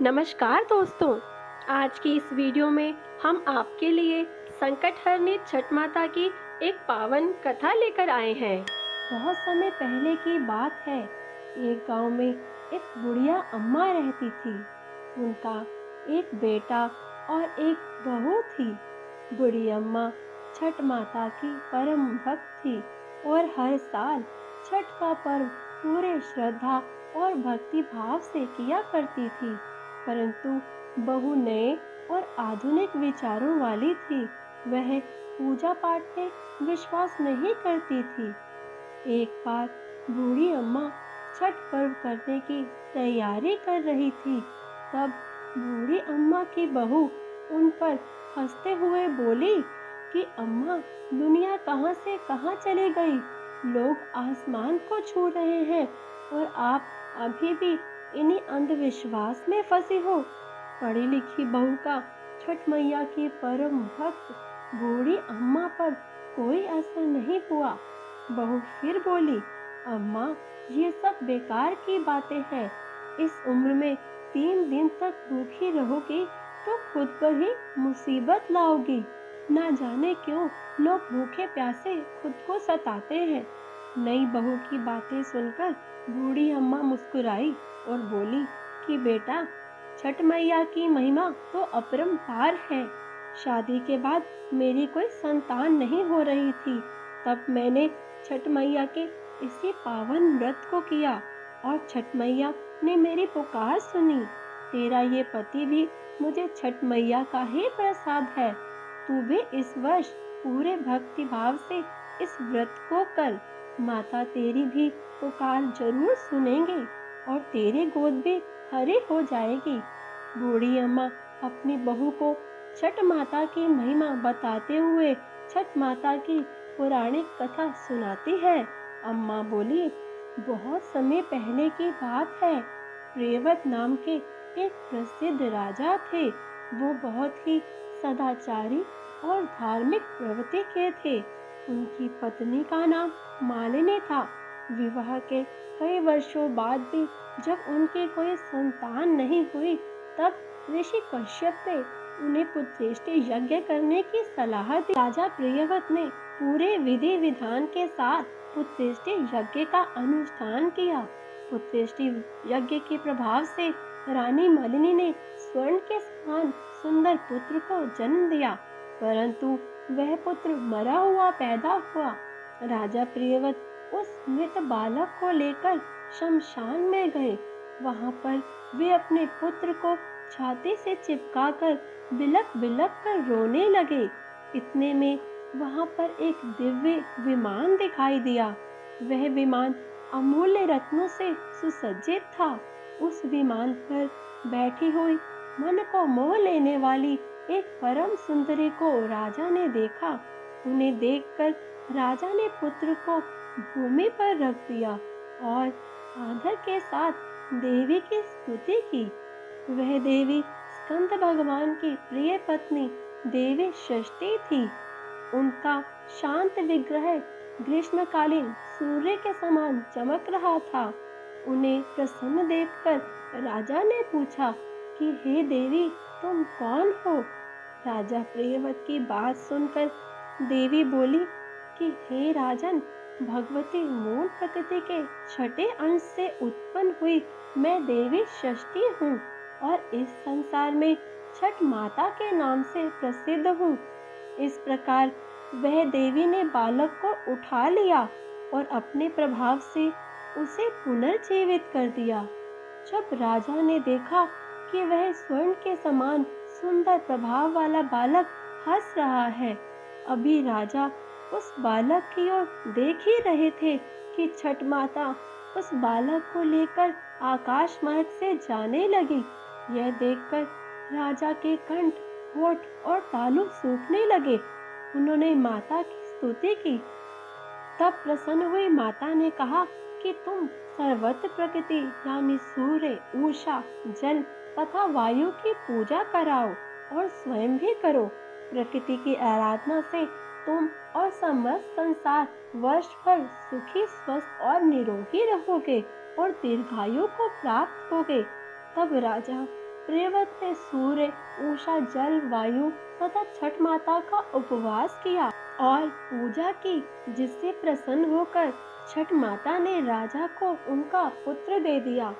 नमस्कार दोस्तों। आज की इस वीडियो में हम आपके लिए संकट हरनी छठ माता की एक पावन कथा लेकर आए हैं। बहुत समय पहले की बात है। एक गांव में एक बुढ़िया अम्मा रहती थी। उनका एक बेटा और एक बहू थी। बूढ़ी अम्मा छठ माता की परम भक्त थी और हर साल छठ का पर्व पूरे श्रद्धा और भक्ति भाव से किया करती थी। परंतु बहू नए और आधुनिक विचारों वाली थी। वह पूजा पाठ में विश्वास नहीं करती थी। एक बार बूढ़ी अम्मा छठ पर्व करने की तैयारी कर रही थी। तब बूढ़ी अम्मा की बहू उन पर हंसते हुए बोली कि अम्मा, दुनिया कहाँ से कहाँ चली गई। लोग आसमान को छू रहे हैं और आप अभी भी इन्हीं अंधविश्वास में फंसी हो। पढ़ी लिखी बहू का छठ मैया की परम भक्त बूढ़ी अम्मा पर कोई असर नहीं हुआ। बहू फिर बोली, अम्मा, ये सब बेकार की बातें हैं। इस उम्र में 3 दिन तक भूखी रहोगी तो खुद पर ही मुसीबत लाओगी। ना जाने क्यों लोग भूखे प्यासे खुद को सताते हैं। नई बहू की बातें सुनकर बूढ़ी अम्मा मुस्कुराई और बोली कि बेटा, छठ मैया की महिमा तो अपरंपार है। शादी के बाद मेरी कोई संतान नहीं हो रही थी। तब मैंने छठ मैया के इसी पावन व्रत को किया और छठ मैया ने मेरी पुकार सुनी। तेरा ये पति भी मुझे छठ मैया का ही प्रसाद है। तू भी इस वर्ष पूरे भक्ति भाव से इस व्रत को कर। माता तेरी भी पुकार जरूर सुनेंगे और तेरी गोद भी हरी हो जाएगी। बूढ़ी अम्मा अपनी बहू को छठ माता की महिमा बताते हुए छठ माता की पौराणिक कथा सुनाती है। अम्मा बोली, बहुत समय पहले की बात है। प्रियव्रत नाम के एक प्रसिद्ध राजा थे। वो बहुत ही सदाचारी और धार्मिक प्रवृत्ति के थे। उनकी पत्नी का नाम मालिनी था। विवाह के कई वर्षों बाद भी जब उनकी कोई संतान नहीं हुई, तब ऋषि कश्यप ने उन्हें पुत्रेष्टि यज्ञ करने की सलाह दी। राजा प्रियव्रत ने पूरे विधि विधान के साथ पुत्रेष्टि यज्ञ का अनुष्ठान किया। पुत्रेष्टि यज्ञ के प्रभाव से रानी मालिनी ने स्वर्ण के समान सुंदर पुत्र को जन्म दिया, परंतु वह पुत्र मरा हुआ पैदा हुआ। राजा प्रियव्रत उस मृत बालक को लेकर शमशान में गए। वहां पर वे अपने पुत्र को छाती से चिपकाकर बिलक बिलक कर रोने लगे। इतने में वहां पर एक दिव्य विमान दिखाई दिया। वह विमान अमूल्य रत्नों से सुसज्जित था। उस विमान पर बैठी हुई मन को मोह लेने वाली एक परम सुंदरी को राजा ने देखा। उन्हें देखकर राजा ने पुत्र को भूमि पर रख दिया और आदर के साथ देवी की स्तुति की। वह देवी स्कंद भगवान की प्रिय पत्नी देवी षष्ठी थी। उनका शांत विग्रह ग्रीष्मकालीन सूर्य के समान चमक रहा था। उन्हें प्रसन्न देखकर राजा ने पूछा कि हे देवी, तुम कौन हो। राजा प्रियव्रत की बात सुनकर देवी बोली कि हे राजन, भगवती मूल प्रकृति के छठे अंश से उत्पन्न हुई मैं देवी षष्ठी हूँ और इस संसार में छठ माता के नाम से प्रसिद्ध हूँ। इस प्रकार वह देवी ने बालक को उठा लिया और अपने प्रभाव से उसे पुनर्जीवित कर दिया। जब राजा ने देखा कि वह स्वर्ण के समान सुंदर प्रभाव वाला बालक हंस रहा है, अभी राजा उस बालक की ओर देख ही रहे थे कि छठ माता उस बालक को लेकर आकाश मार्ग से जाने लगी। यह देखकर राजा के कंठ, होठ और तालु सूखने लगे। उन्होंने माता की स्तुति की। तब प्रसन्न हुई माता ने कहा कि तुम सर्वत्र प्रकृति यानी सूर्य, उषा, जल तथा वायु की पूजा कराओ और स्वयं भी करो। प्रकृति की आराधना से तुम और समस्त संसार वर्ष भर सुखी, स्वस्थ और निरोगी रहोगे और दीर्घायु को प्राप्त होगे। तब राजा रेवत ने सूर्य, उषा, जल, वायु तथा छठ माता का उपवास किया और पूजा की, जिससे प्रसन्न होकर छठ माता ने राजा को उनका पुत्र दे दिया।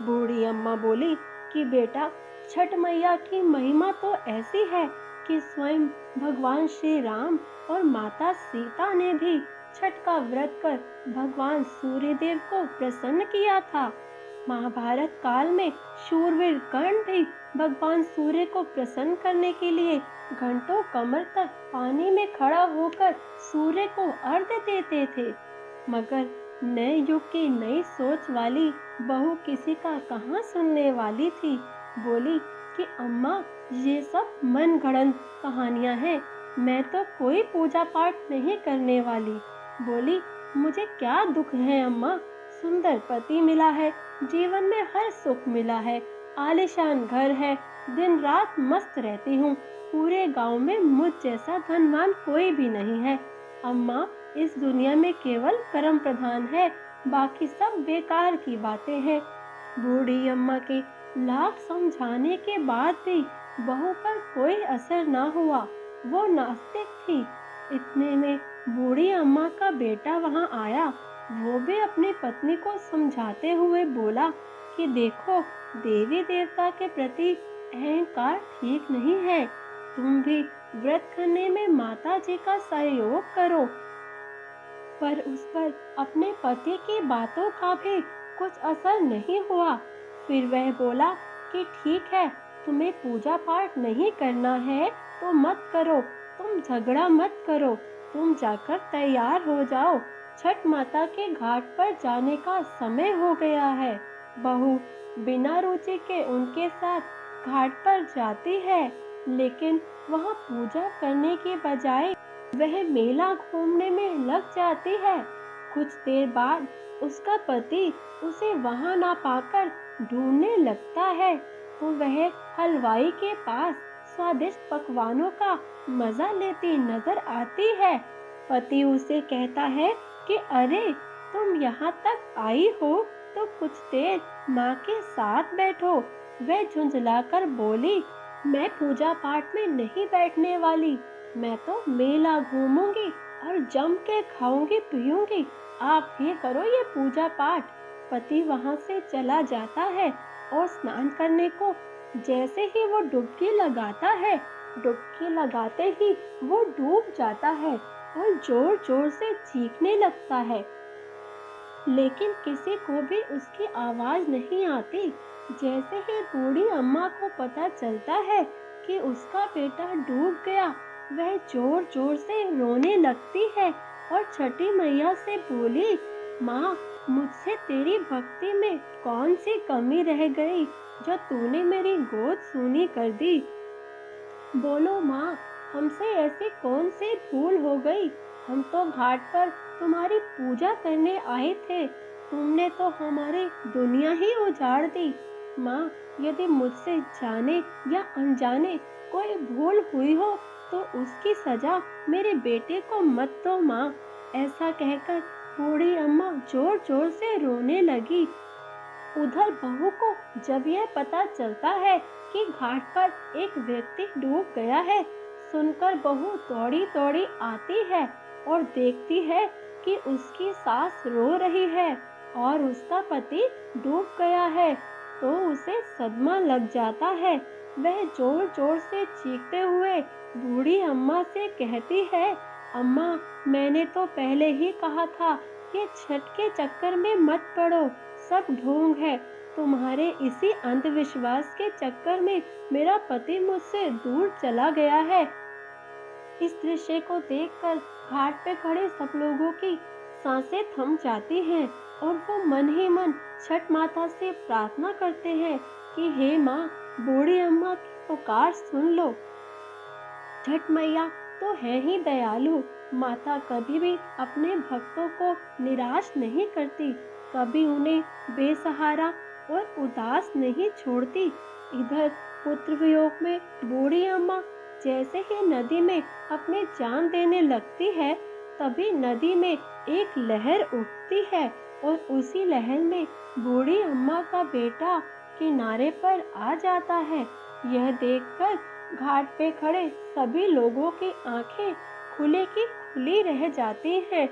बूढ़ी अम्मा बोली कि बेटा, छठ मैया की महिमा तो ऐसी है कि स्वयं भगवान श्री राम और माता सीता ने भी छठ का व्रत कर भगवान सूर्यदेव को प्रसन्न किया था। महाभारत काल में शूरवीर कर्ण भी भगवान सूर्य को प्रसन्न करने के लिए घंटों कमर तक पानी में खड़ा होकर सूर्य को अर्घ्य देते थे। मगर नए युग की नई सोच वाली बहू किसी का कहाँ सुनने वाली थी। बोली कि अम्मा, ये सब मन गढ़ंत कहानियां हैं, मैं तो कोई पूजा पाठ नहीं करने वाली। बोली, मुझे क्या दुख है अम्मा, सुंदर पति मिला है, जीवन में हर सुख मिला है, आलीशान घर है, दिन रात मस्त रहती हूँ, पूरे गांव में मुझ जैसा धनवान कोई भी नहीं है। अम्मा, इस दुनिया में केवल कर्म प्रधान है, बाकी सब बेकार की बातें हैं। बूढ़ी अम्मा के लाख समझाने के बाद भी बहू पर कोई असर ना हुआ। वो नास्तिक थी। इतने में बूढ़ी अम्मा का बेटा वहां आया। वो भी अपनी पत्नी को समझाते हुए बोला कि देखो, देवी देवता के प्रति अहंकार ठीक नहीं है। तुम भी व्रत करने में माता जी का सहयोग करो। पर उस पर अपने पति की बातों का भी कुछ असर नहीं हुआ। फिर वह बोला कि ठीक है, तुम्हें पूजा पाठ नहीं करना है तो मत करो, तुम झगड़ा मत करो, तुम जाकर तैयार हो जाओ, छठ माता के घाट पर जाने का समय हो गया है। बहू बिना रुचि के उनके साथ घाट पर जाती है, लेकिन वहाँ पूजा करने के बजाय वह मेला घूमने में लग जाती है। कुछ देर बाद उसका पति उसे वहां ना पाकर ढूंढने लगता है, तो वह हलवाई के पास स्वादिष्ट पकवानों का मजा लेती नजर आती है। पति उसे कहता है कि अरे, तुम यहाँ तक आई हो तो कुछ देर माँ के साथ बैठो। वह झुंझलाकर बोली, मैं पूजा पाठ में नहीं बैठने वाली, मैं तो मेला घूमूंगी और जम के खाऊंगी पीऊंगी, आप ही करो ये पूजा पाठ। पति वहां से चला जाता है और स्नान करने को जैसे ही वो डुबकी लगाता है, डुबकी लगाते ही वो डूब जाता है और जोर जोर से चीखने लगता है, लेकिन किसी को भी उसकी आवाज नहीं आती। जैसे ही बूढ़ी अम्मा को पता चलता है कि उसका बेटा डूब गया, वह जोर जोर से रोने लगती है और छठी मैया से बोली, माँ, मुझसे तेरी भक्ति में कौन सी कमी रह गई जो तूने मेरी गोद सूनी कर दी। बोलो माँ, हमसे ऐसी कौन सी भूल हो गई, हम तो घाट पर तुम्हारी पूजा करने आए थे, तुमने तो हमारी दुनिया ही उजाड़ दी। माँ, यदि मुझसे जाने या अनजाने कोई भूल हुई हो तो उसकी सजा मेरे बेटे को मत दो माँ। ऐसा कहकर बूढ़ी अम्मा जोर जोर से रोने लगी। उधर बहू को जब यह पता चलता है कि घाट पर एक व्यक्ति डूब गया है, सुनकर बहू दौड़ी दौड़ी आती है और देखती है कि उसकी सास रो रही है और उसका पति डूब गया है, तो उसे सदमा लग जाता है। वह जोर जोर से चीखते हुए बूढ़ी अम्मा से कहती है, अम्मा, मैंने तो पहले ही कहा था कि छठ के चक्कर में मत पड़ो, सब ढोंग है। तुम्हारे इसी अंधविश्वास के चक्कर में मेरा पति मुझसे दूर चला गया है। इस दृश्य को देखकर घाट पे खड़े सब लोगों की सांसें थम जाती हैं और वो मन ही मन छठ माता से प्रार्थना करते हैं कि हे माँ, बूढ़ी अम्मा की पुकार सुन लो। छठ मैया तो है ही दयालु। माता कभी भी अपने भक्तों को निराश नहीं करती, कभी उन्हें बेसहारा और उदास नहीं छोड़ती। इधर पुत्र वियोग में बूढ़ी अम्मा जैसे ही नदी में अपनी जान देने लगती है, तभी नदी में एक लहर उठती है और उसी लहर में बूढ़ी अम्मा का बेटा किनारे पर आ जाता है। यह देखकर घाट पे खड़े सभी लोगों की आंखें खुले की खुली रह जाती हैं।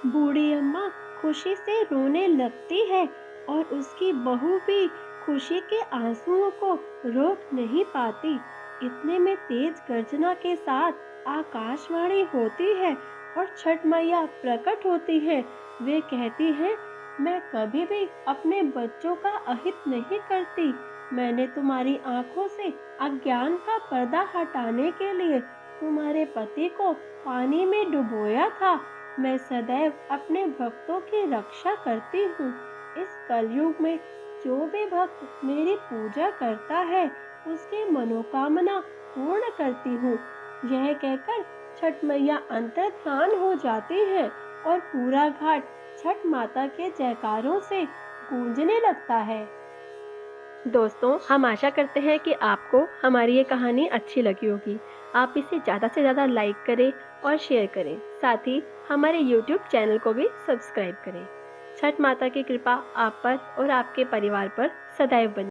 बूढ़ी अम्मा खुशी से रोने लगती है और उसकी बहू भी खुशी के आंसुओं को रोक नहीं पाती। इतने में तेज गर्जना के साथ आकाशवाणी होती है और छठ मैया प्रकट होती है। वे कहती हैं, मैं कभी भी अपने बच्चों का अहित नहीं करती। मैंने तुम्हारी आंखों से अज्ञान का पर्दा हटाने के लिए तुम्हारे पति को पानी में डुबोया था। मैं सदैव अपने भक्तों की रक्षा करती हूँ। इस कलयुग में जो भी भक्त मेरी पूजा करता है उसकी मनोकामना पूर्ण करती हूँ। यह कहकर छठ मैया अंतर्ध्यान हो जाती है और पूरा घाट छठ माता के जयकारों से गूंजने लगता है। दोस्तों, हम आशा करते हैं कि आपको हमारी ये कहानी अच्छी लगी होगी। आप इसे ज़्यादा से ज़्यादा लाइक करें और शेयर करें। साथ ही हमारे YouTube चैनल को भी सब्सक्राइब करें। छठ माता की कृपा आप पर और आपके परिवार पर सदैव बनी।